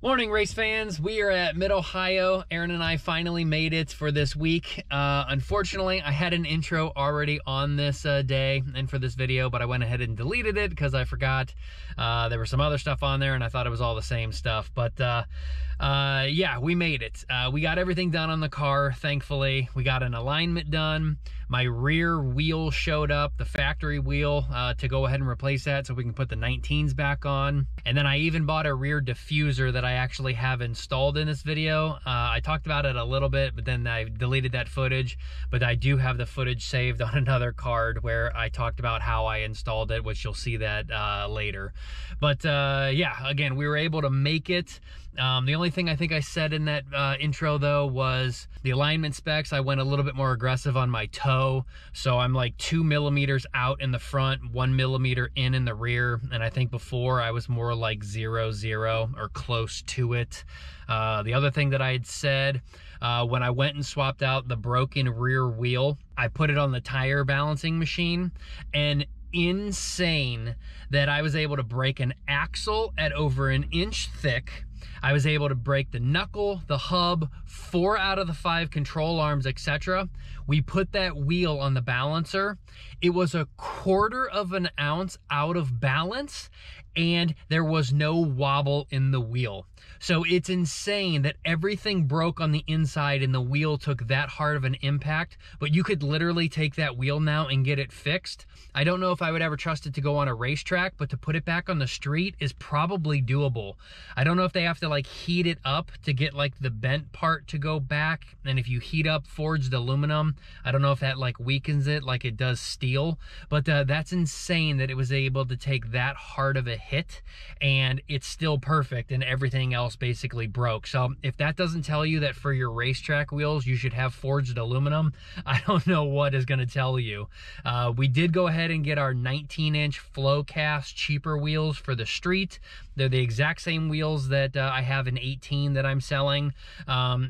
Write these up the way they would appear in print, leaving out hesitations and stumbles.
Morning, race fans. We are at Mid-Ohio. Aaron and I finally made it for this week. Unfortunately, I had an intro already on this day and for this video, but I went ahead and deleted it because I forgot. There was some other stuff on there and I thought it was all the same stuff. But yeah, we made it. We got everything done on the car, thankfully. We got an alignment done. My rear wheel showed up, the factory wheel, to go ahead and replace that so we can put the 19s back on. And then I even bought a rear diffuser that I actually have installed in this video. I talked about it a little bit, but then I deleted that footage. But I do have the footage saved on another card where I talked about how I installed it, which you'll see that later. But yeah, again, we were able to make it. The only thing I think I said in that intro though was the alignment specs. I went a little bit more aggressive on my toe. So I'm like 2 millimeters out in the front, 1 millimeter in the rear. And I think before I was more like 0.0 or close to it. The other thing that I had said, when I went and swapped out the broken rear wheel, I put it on the tire balancing machine, and insane that I was able to break an axle at over 1 inch thick. I was able to break the knuckle, the hub, 4 out of the 5 control arms, etc. We put that wheel on the balancer. It was 1/4 of an ounce out of balance, and there was no wobble in the wheel. So it's insane that everything broke on the inside and the wheel took that hard of an impact, but you could literally take that wheel now and get it fixed. I don't know if I would ever trust it to go on a racetrack, but to put it back on the street is probably doable. I don't know if they have to like heat it up to get like the bent part to go back. And if you heat up forged aluminum, I don't know if that like weakens it like it does steel, but that's insane that it was able to take that hard of a hit and it's still perfect and everything else basically broke. So if that doesn't tell you that for your racetrack wheels you should have forged aluminum, I don't know what is going to tell you. We did go ahead and get our 19-inch flow cast cheaper wheels for the street. They're the exact same wheels that I have in 18 that I'm selling,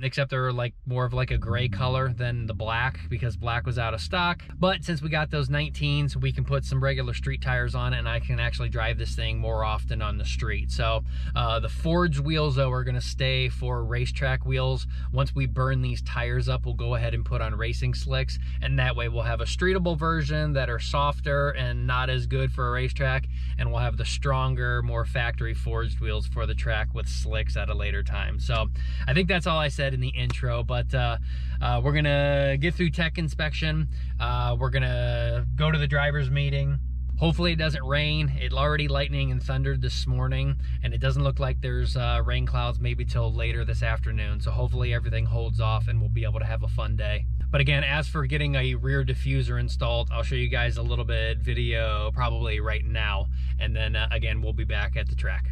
except they're like more of like a gray color than the black because black was out of stock. But since we got those 19s, we can put some regular street tires on it and I can actually drive this thing more often on the street. So the forged wheels though are going to stay for racetrack wheels. Once we burn these tires up, we'll go ahead and put on racing slicks, and that way we'll have a streetable version that are softer and not as good for a racetrack, and we'll have the stronger, more factory forged wheels for the track with slicks at a later time. So I think that's all I said in the intro, but we're gonna get through tech inspection. We're gonna go to the driver's meeting. Hopefully it doesn't rain. It already lightning and thundered this morning, and it doesn't look like there's rain clouds maybe till later this afternoon. So hopefully everything holds off and we'll be able to have a fun day. But again, as for getting a rear diffuser installed, I'll show you guys a little bit video probably right now. And then again, we'll be back at the track.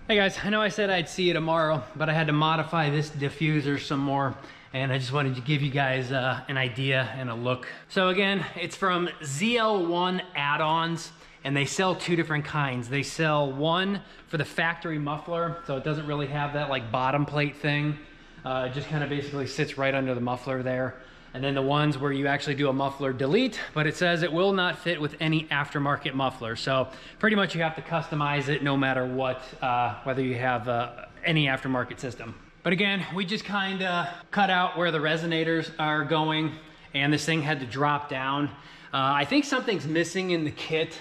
Hey guys, I know I said I'd see you tomorrow, but I had to modify this diffuser some more. And I just wanted to give you guys an idea and a look. So again, it's from ZL1 add-ons, and they sell 2 different kinds. They sell one for the factory muffler, so it doesn't really have that like bottom plate thing. It just kind of basically sits right under the muffler there. And then the ones where you actually do a muffler delete, but it says it will not fit with any aftermarket muffler. So pretty much you have to customize it no matter what, whether you have any aftermarket system. But again, we just kind of cut out where the resonators are going, and this thing had to drop down. I think something's missing in the kit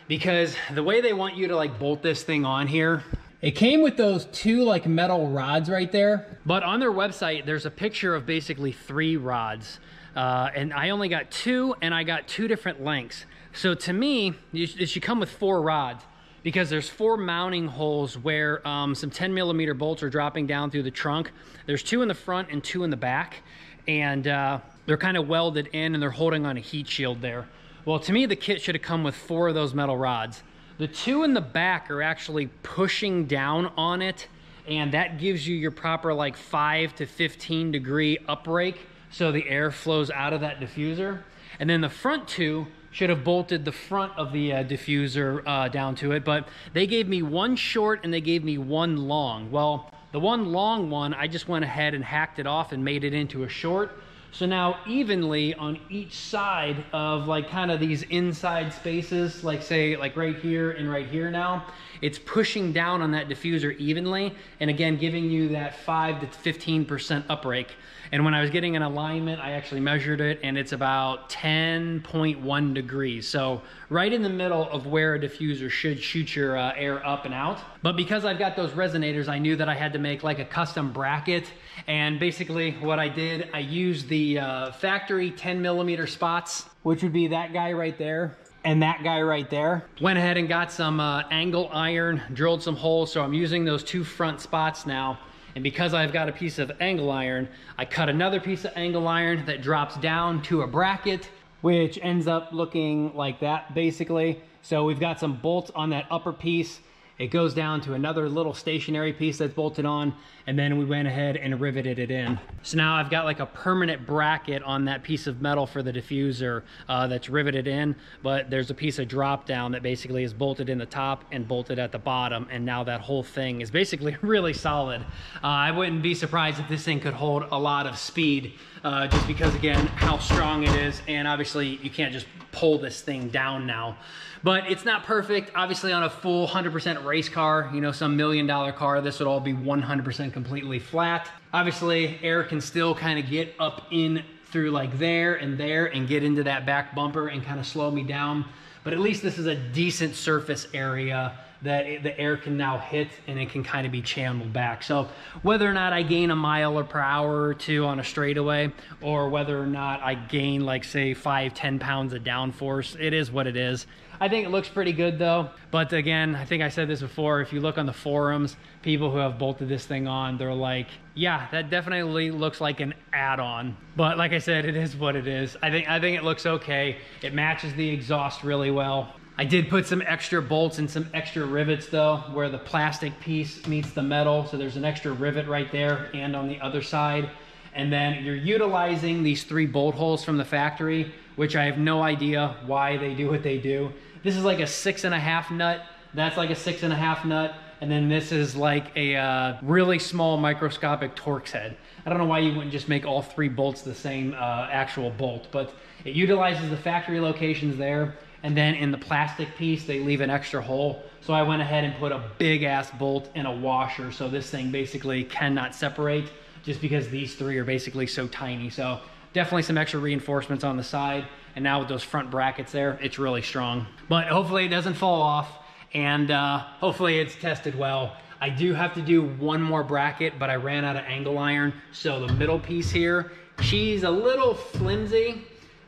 because the way they want you to like bolt this thing on here, it came with those 2 like metal rods right there. But on their website, there's a picture of basically 3 rods. And I only got 2, and I got 2 different lengths. So to me, it should come with 4 rods, because there's 4 mounting holes where some 10 millimeter bolts are dropping down through the trunk. There's 2 in the front and 2 in the back, and they're kind of welded in and they're holding on a heat shield there. Well, to me, the kit should have come with 4 of those metal rods. The 2 in the back are actually pushing down on it, and that gives you your proper like 5 to 15 degree uprake, so the air flows out of that diffuser. And then the front 2 should have bolted the front of the diffuser down to it, but they gave me 1 short and they gave me 1 long. Well, the 1 long one, I just went ahead and hacked it off and made it into a short. So now evenly on each side of like kind of these inside spaces, like say like right here and right here now, it's pushing down on that diffuser evenly. And again, giving you that 5 to 15% uprake. And when I was getting an alignment, I actually measured it and it's about 10.1 degrees. So right in the middle of where a diffuser should shoot your air up and out. But because I've got those resonators, I knew that I had to make like a custom bracket. And basically what I did, I used the factory 10mm spots, which would be that guy right there and that guy right there. Went ahead and got some angle iron, drilled some holes. So I'm using those 2 front spots now. And because I've got a piece of angle iron, I cut another piece of angle iron that drops down to a bracket, which ends up looking like that basically. So we've got some bolts on that upper piece. It goes down to another little stationary piece that's bolted on, and then we went ahead and riveted it in. So now I've got like a permanent bracket on that piece of metal for the diffuser that's riveted in, but there's a piece of drop down that basically is bolted in the top and bolted at the bottom, and now that whole thing is basically really solid. I wouldn't be surprised if this thing could hold a lot of speed, just because again, how strong it is, and obviously you can't just pull this thing down now. But it's not perfect. Obviously on a full 100% race car, you know, some $1 million car, this would all be 100% completely flat. Obviously air can still kind of get up in through like there and get into that back bumper and kind of slow me down. But at least this is a decent surface area that the air can now hit and it can kind of be channeled back. So whether or not I gain a mile per hour or 2 on a straightaway, or whether or not I gain like say 5-10 pounds of downforce, it is what it is. I think it looks pretty good though. But again, I think I said this before, if you look on the forums, people who have bolted this thing on, they're like, yeah, that definitely looks like an add-on. But like I said, it is what it is. I think it looks okay. It matches the exhaust really well. I did put some extra bolts and some extra rivets though, where the plastic piece meets the metal. So there's an extra rivet right there and on the other side. And then you're utilizing these 3 bolt holes from the factory, which I have no idea why they do what they do. This is like a 6.5 nut. That's like a 6.5 nut. And then this is like a really small microscopic Torx head. I don't know why you wouldn't just make all 3 bolts the same actual bolt, but it utilizes the factory locations there. And then in the plastic piece, they leave an extra hole. So I went ahead and put a big ass bolt and a washer. So this thing basically cannot separate just because these 3 are basically so tiny. So definitely some extra reinforcements on the side. And now with those front brackets there, it's really strong. But hopefully it doesn't fall off, and hopefully it's tested well. I do have to do 1 more bracket, but I ran out of angle iron. So the middle piece here, she's a little flimsy,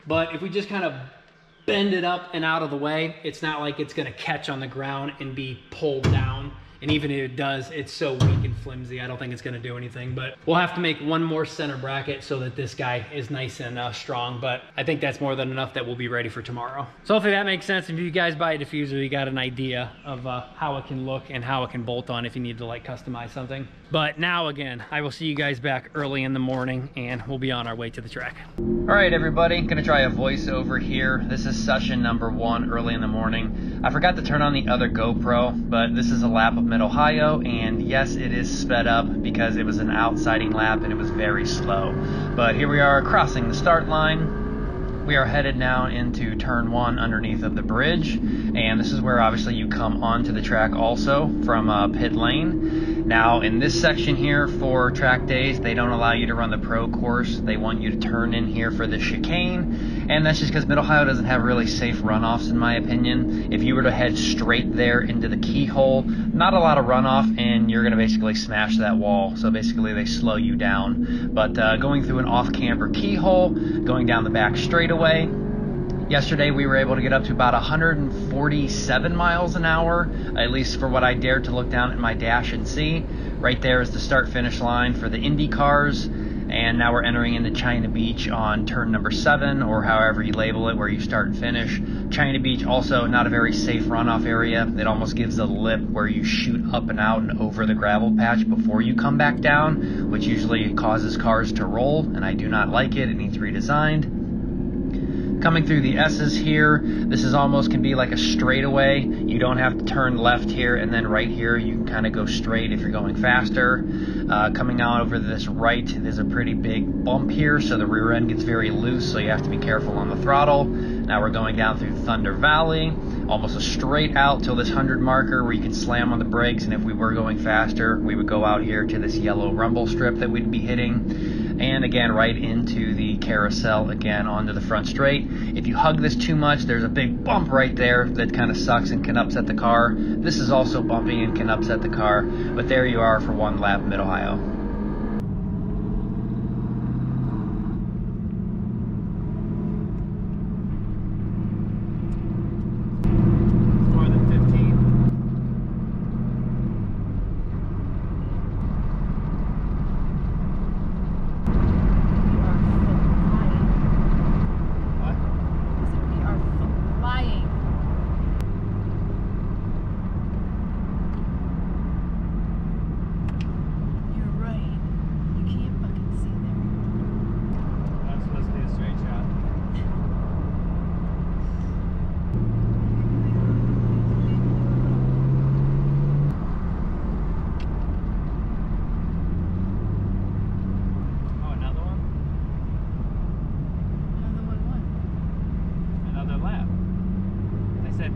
but if we just kind of bend it up and out of the way, it's not like it's gonna catch on the ground and be pulled down. And even if it does, it's so weak and flimsy, I don't think it's gonna do anything. But we'll have to make 1 more center bracket so that this guy is nice and strong. But I think that's more than enough that we'll be ready for tomorrow. So hopefully that makes sense. If you guys buy a diffuser, you got an idea of how it can look and how it can bolt on if you need to like customize something. But now again, I will see you guys back early in the morning and we'll be on our way to the track. All right, everybody, gonna try a voiceover here. This is session number 1 early in the morning. I forgot to turn on the other GoPro, but this is a lap of Mid-Ohio, and yes, it is sped up because it was an outsiding lap and it was very slow. But here we are crossing the start line. We are headed now into turn 1 underneath of the bridge, and this is where obviously you come onto the track also from pit lane. Now in this section here for track days, they don't allow you to run the pro course. They want you to turn in here for the chicane, and that's just because Mid-Ohio doesn't have really safe runoffs in my opinion. If you were to head straight there into the keyhole, not a lot of runoff, and you're gonna basically smash that wall. So basically they slow you down. But going through an off-camber keyhole, going down the back straightaway, yesterday we were able to get up to about 147 miles an hour, at least for what I dared to look down at my dash and see. Right there is the start-finish line for the Indy cars, and now we're entering into China Beach on turn number 7, or however you label it, where you start and finish. China Beach also not a very safe runoff area. It almost gives a lip where you shoot up and out and over the gravel patch before you come back down, which usually causes cars to roll, and I do not like it. It needs redesigned. Coming through the S's here, this is almost can be like a straightaway. You don't have to turn left here, and then right here you can kind of go straight if you're going faster. Coming out over this right, there's a pretty big bump here, so the rear end gets very loose, so you have to be careful on the throttle. Now we're going down through Thunder Valley, almost a straight out till this 100 marker where you can slam on the brakes, and if we were going faster, we would go out here to this yellow rumble strip that we'd be hitting. And again, right into the carousel again onto the front straight. If you hug this too much, there's a big bump right there that kind of sucks and can upset the car. This is also bumpy and can upset the car, but there you are for one lap Mid-Ohio.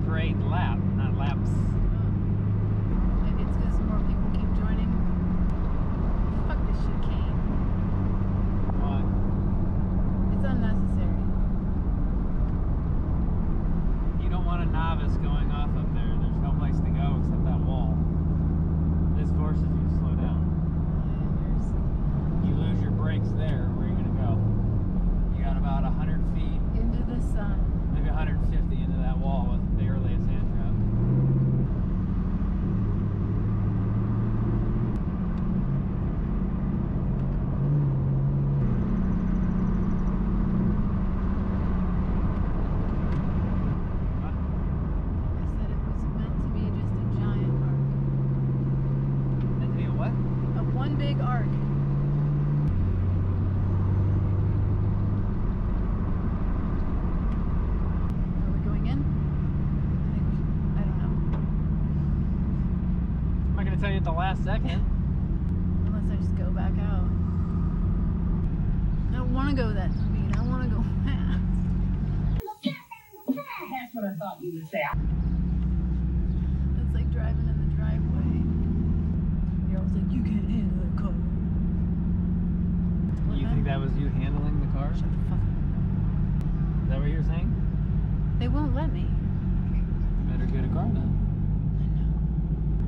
Parade lap, not laps. Maybe it's because more people keep joining. Fuck this shit, Kane. Why? It's unnecessary. You don't want a novice going off up there. There's no place to go except that wall. This forces you to slow down. You lose your brakes there. Where are you gonna go? You got about 100 feet. Into the sun. Maybe 150 into that wall with barely a sand trap. I said it was meant to be just a giant arc. Meant to be a what? A one big arc. Are we going in? I don't know. I'm not gonna tell you at the last second. Unless I just go back out. I don't want to go that speed. I want to go fast. That's what I thought you would say. It's like driving in the driveway. You're always like, you can't handle that car. You think that was you handling the car? Shut the fuck up. Is that what you're saying? They won't let me. You better get a car then. I know.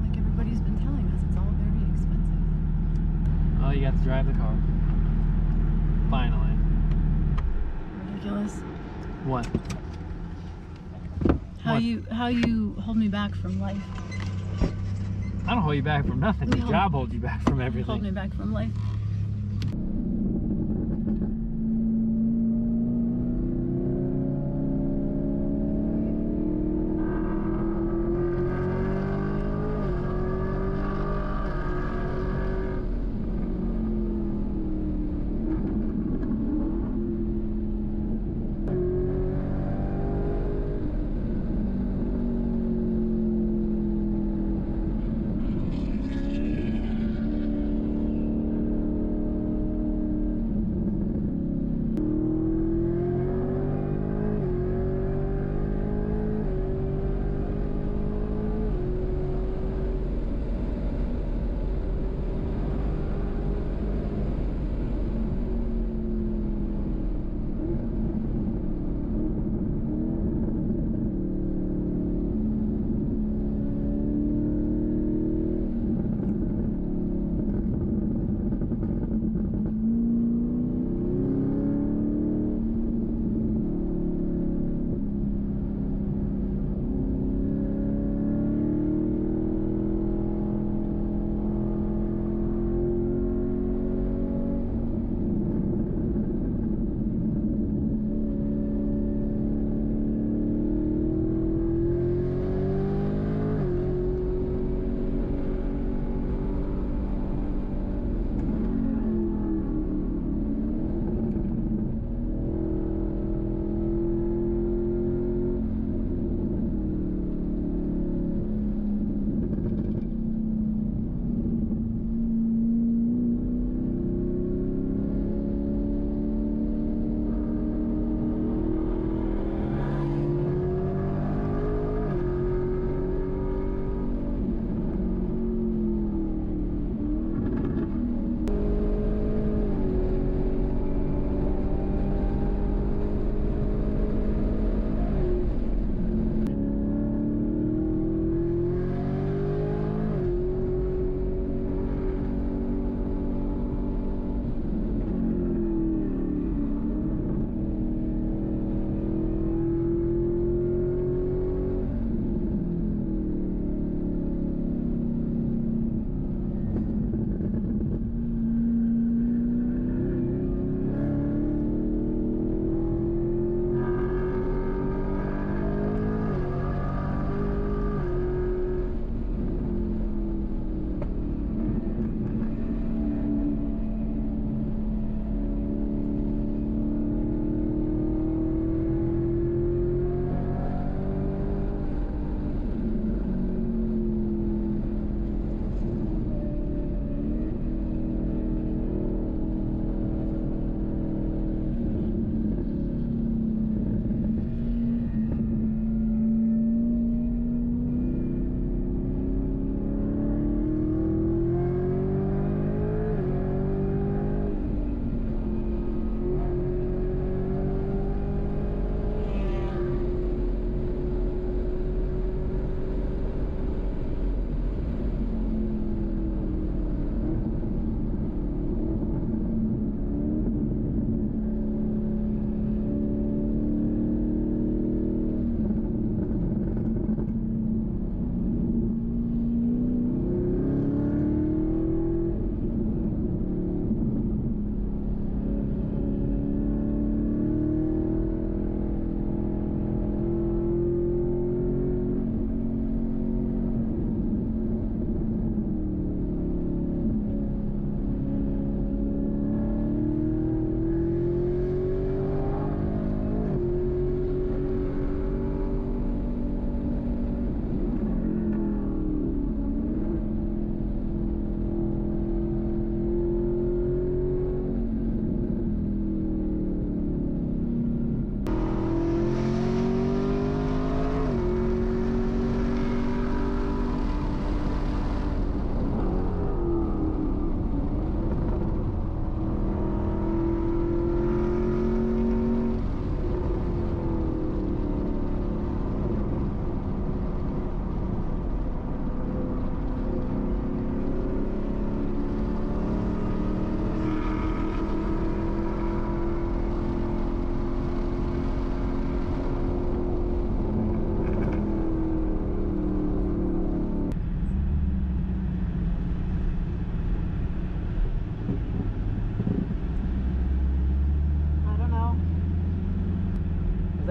Like everybody's been telling us, it's all very expensive. Oh, you got to drive the car. Finally. Ridiculous. What? How you hold me back from life. I don't hold you back from nothing. Your job holds you back from everything. Hold me back from life.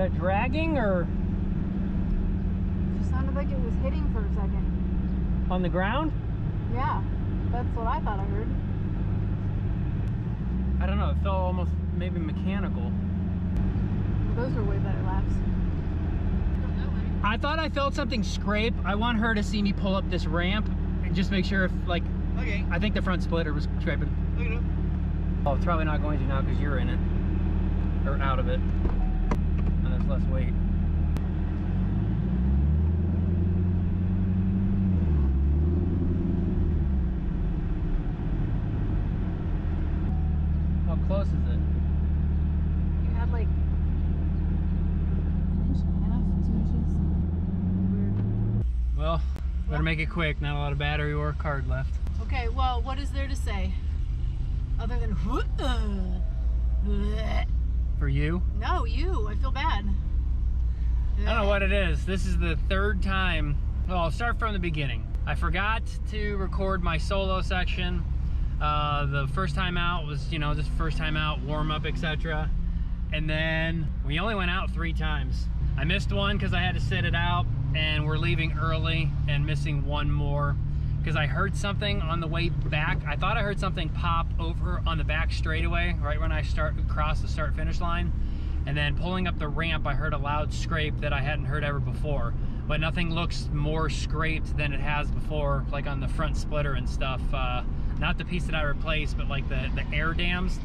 dragging or It just sounded like it was hitting for a second. on the ground? Yeah, that's what I thought I heard. I don't know, it felt almost maybe mechanical. Those were way better laps. I thought I felt something scrape. I want her to see me pull up this ramp and just make sure if, like, okay. I think the front splitter was scraping. Look it up. Oh, it's probably not going to now because you're in it. Or out of it. And there's less weight. How close is it? You had like an inch and a half, 2 inches. Weird. Well, better make it quick. Not a lot of battery or card left. Okay, well, what is there to say? Other than For you? No, you. I feel bad. I don't know what it is. This is the third time. Well, I'll start from the beginning. I forgot to record my solo section. The first time out was, you know, just first time out, warm up, etc. And then we only went out 3 times. I missed one because I had to sit it out, and we're leaving early and missing one more because I heard something on the way back. I thought I heard something pop over on the back straightaway right when I crossed the start finish line. And then pulling up the ramp, I heard a loud scrape that I hadn't heard ever before. But nothing looks more scraped than it has before, like on the front splitter and stuff. Not the piece that I replaced, but like the air dams,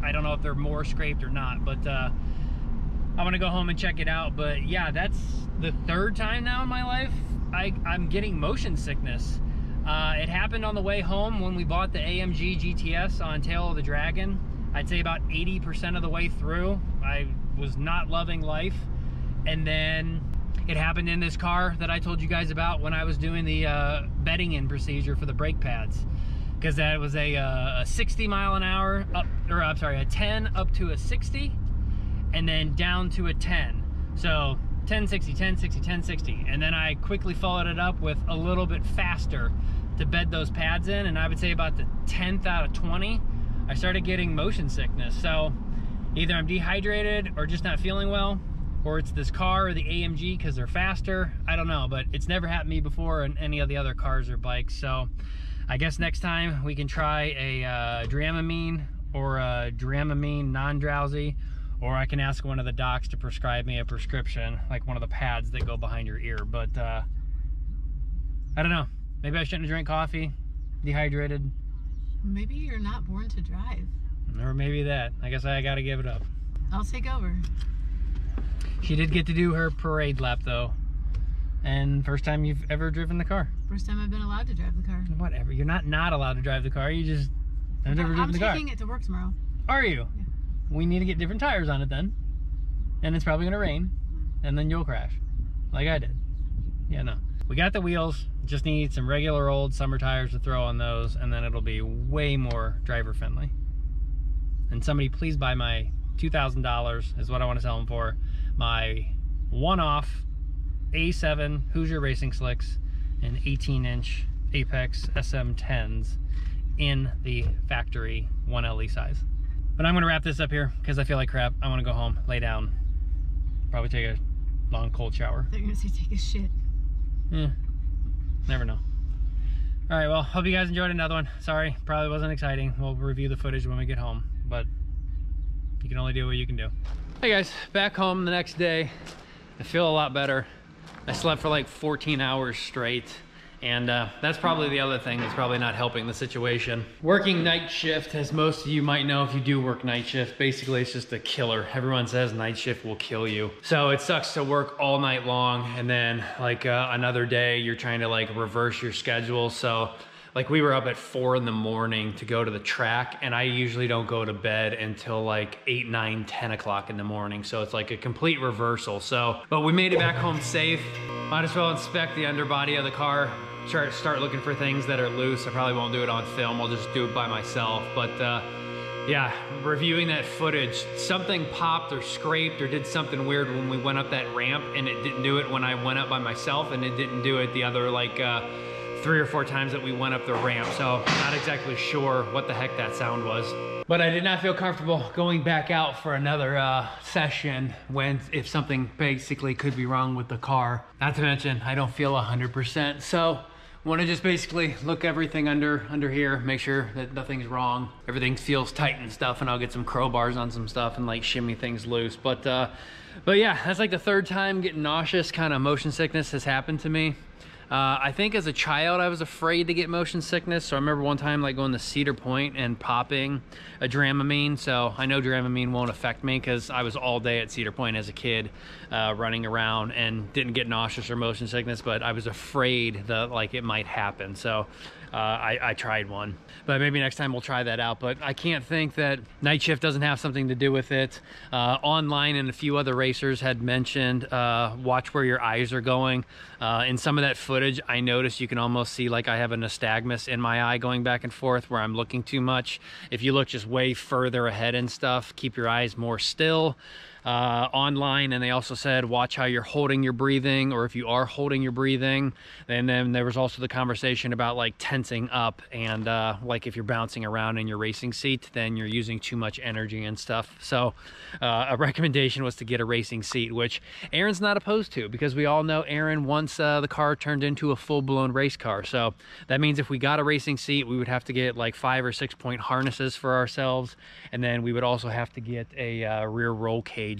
I don't know if they're more scraped or not, but I'm gonna go home and check it out. But yeah, that's the 3rd time now in my life I'm getting motion sickness. It happened on the way home when we bought the AMG GTS on Tail of the Dragon. I'd say about 80% of the way through, I was not loving life. And then it happened in this car that I told you guys about when I was doing the bedding in procedure for the brake pads. Because that was a 60 mile an hour, a 10 up to a 60, and then down to a 10. So 10, 60, 10, 60, 10, 60. And then I quickly followed it up with a little bit faster to bed those pads in. And I would say about the 10th out of 20, I started getting motion sickness. So either I'm dehydrated or just not feeling well, or it's this car or the AMG because they're faster. I don't know, but it's never happened to me before in any of the other cars or bikes. So I guess next time we can try a Dramamine or a Dramamine non-drowsy, or I can ask one of the docs to prescribe me a prescription, like one of the pads that go behind your ear. But I don't know. Maybe I shouldn't have drank coffee, dehydrated. Maybe you're not born to drive. Or maybe that. I guess I gotta give it up. I'll take over. She did get to do her parade lap though. And first time you've ever driven the car. First time I've been allowed to drive the car. Whatever. You're not allowed to drive the car. You just have never driven the car. I'm taking it to work tomorrow. Are you? Yeah. We need to get different tires on it then. And it's probably gonna rain. And then you'll crash. Like I did. Yeah, no. We got the wheels. Just need some regular old summer tires to throw on those, and then it'll be way more driver friendly. And somebody please buy my $2,000 is what I want to sell them for. My one-off A7 Hoosier Racing Slicks and 18-inch Apex SM10s in the factory 1LE size. But I'm going to wrap this up here because I feel like crap. I want to go home, lay down, probably take a long cold shower. They're going to say take a shit. Yeah, never know. All right, well, hope you guys enjoyed another one. Sorry, probably wasn't exciting. We'll review the footage when we get home, but you can only do what you can do. Hey guys, back home the next day. I feel a lot better. I slept for like 14 hours straight, and that's probably the other thing that's probably not helping the situation. Working night shift, as most of you might know if you do work night shift, basically it's just a killer. Everyone says night shift will kill you. So it sucks to work all night long, and then like another day you're trying to like reverse your schedule. So like we were up at 4 in the morning to go to the track, and I usually don't go to bed until like 8, 9, 10 o'clock in the morning. So it's like a complete reversal. So, but we made it back home safe. Might as well inspect the underbody of the car. Start looking for things that are loose. I probably won't do it on film. I'll just do it by myself. But yeah, reviewing that footage, something popped or scraped or did something weird when we went up that ramp, and it didn't do it when I went up by myself, and it didn't do it the other like 3 or 4 times that we went up the ramp, so not exactly sure what the heck that sound was. But I did not feel comfortable going back out for another session if something basically could be wrong with the car. Not to mention, I don't feel 100%. So want to just basically look everything under here, make sure that nothing's wrong. Everything feels tight and stuff, and I'll get some crowbars on some stuff and like shimmy things loose. But yeah, that's like the 3rd time getting nauseous, kind of motion sickness has happened to me. I think as a child I was afraid to get motion sickness, so I remember one time like going to Cedar Point and popping a Dramamine. So I know Dramamine won't affect me because I was all day at Cedar Point as a kid, running around, and didn't get nauseous or motion sickness, but I was afraid that like it might happen. So I tried one, but maybe next time we'll try that out. But I can't think that night shift doesn't have something to do with it. Online and a few other racers had mentioned watch where your eyes are going. In some of that footage I noticed you can almost see like I have a nystagmus in my eye going back and forth where I'm looking too much. If you look just way further ahead and stuff, keep your eyes more still. Online, and they also said watch how you're holding your breathing, or if you are holding your breathing. And then there was also the conversation about like tensing up, and like if you're bouncing around in your racing seat, then you're using too much energy and stuff. So a recommendation was to get a racing seat, which Aaron's not opposed to, because we all know Aaron wants the car turned into a full-blown race car. So that means if we got a racing seat, we would have to get like 5 or 6 point harnesses for ourselves, and then we would also have to get a rear roll cage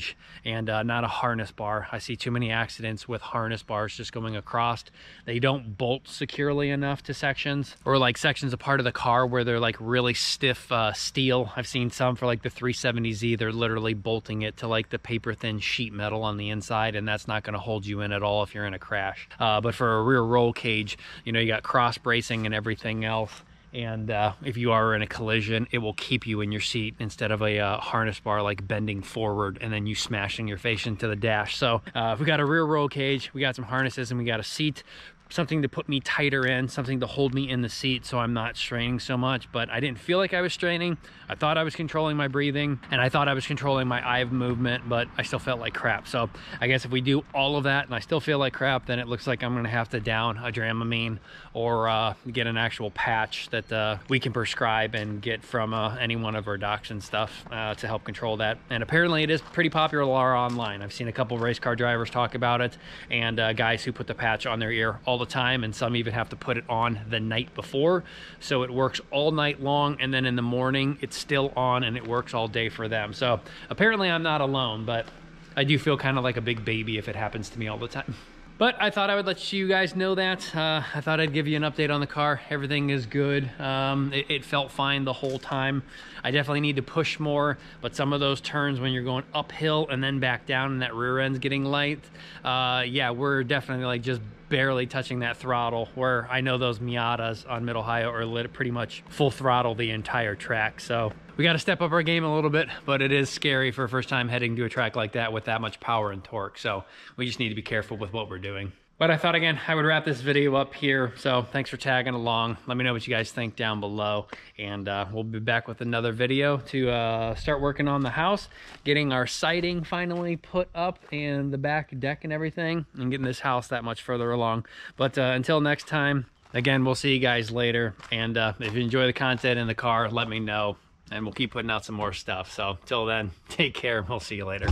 and not a harness bar. I see too many accidents with harness bars just going across. They don't bolt securely enough to sections, or like sections of part of the car where they're like really stiff steel. I've seen some for like the 370Z, they're literally bolting it to like the paper thin sheet metal on the inside, and that's not going to hold you in at all if you're in a crash. But for a rear roll cage, you know, you got cross bracing and everything else. And if you are in a collision, it will keep you in your seat instead of a harness bar like bending forward and then you smashing your face into the dash. So if we got a rear roll cage, we got some harnesses, and we got a seat, something to put me tighter in, something to hold me in the seat so I'm not straining so much. But I didn't feel like I was straining. I thought I was controlling my breathing, and I thought I was controlling my eye movement, but I still felt like crap. So I guess if we do all of that and I still feel like crap, then it looks like I'm gonna have to down a Dramamine or get an actual patch that we can prescribe and get from any one of our docs and stuff to help control that. And apparently it is pretty popular online. I've seen a couple of race car drivers talk about it, and guys who put the patch on their ear all the time, and some even have to put it on the night before, so it works all night long, and then in the morning it's still on and it works all day for them. So apparently I'm not alone, but I do feel kind of like a big baby if it happens to me all the time. But I thought I would let you guys know that. I thought I'd give you an update on the car. Everything is good. It felt fine the whole time. I definitely need to push more, but some of those turns when you're going uphill and then back down and that rear end's getting light, yeah, we're definitely like just barely touching that throttle, where I know those Miatas on Mid-Ohio are lit pretty much full throttle the entire track. So we got to step up our game a little bit, but it is scary for a first time heading to a track like that with that much power and torque. So we just need to be careful with what we're doing. But I thought, again, I would wrap this video up here. So thanks for tagging along. Let me know what you guys think down below. And we'll be back with another video to start working on the house, getting our siding finally put up and the back deck and everything, and getting this house that much further along. But until next time, again, we'll see you guys later. And if you enjoy the content in the car, let me know, and we'll keep putting out some more stuff. So till then, take care, and we'll see you later.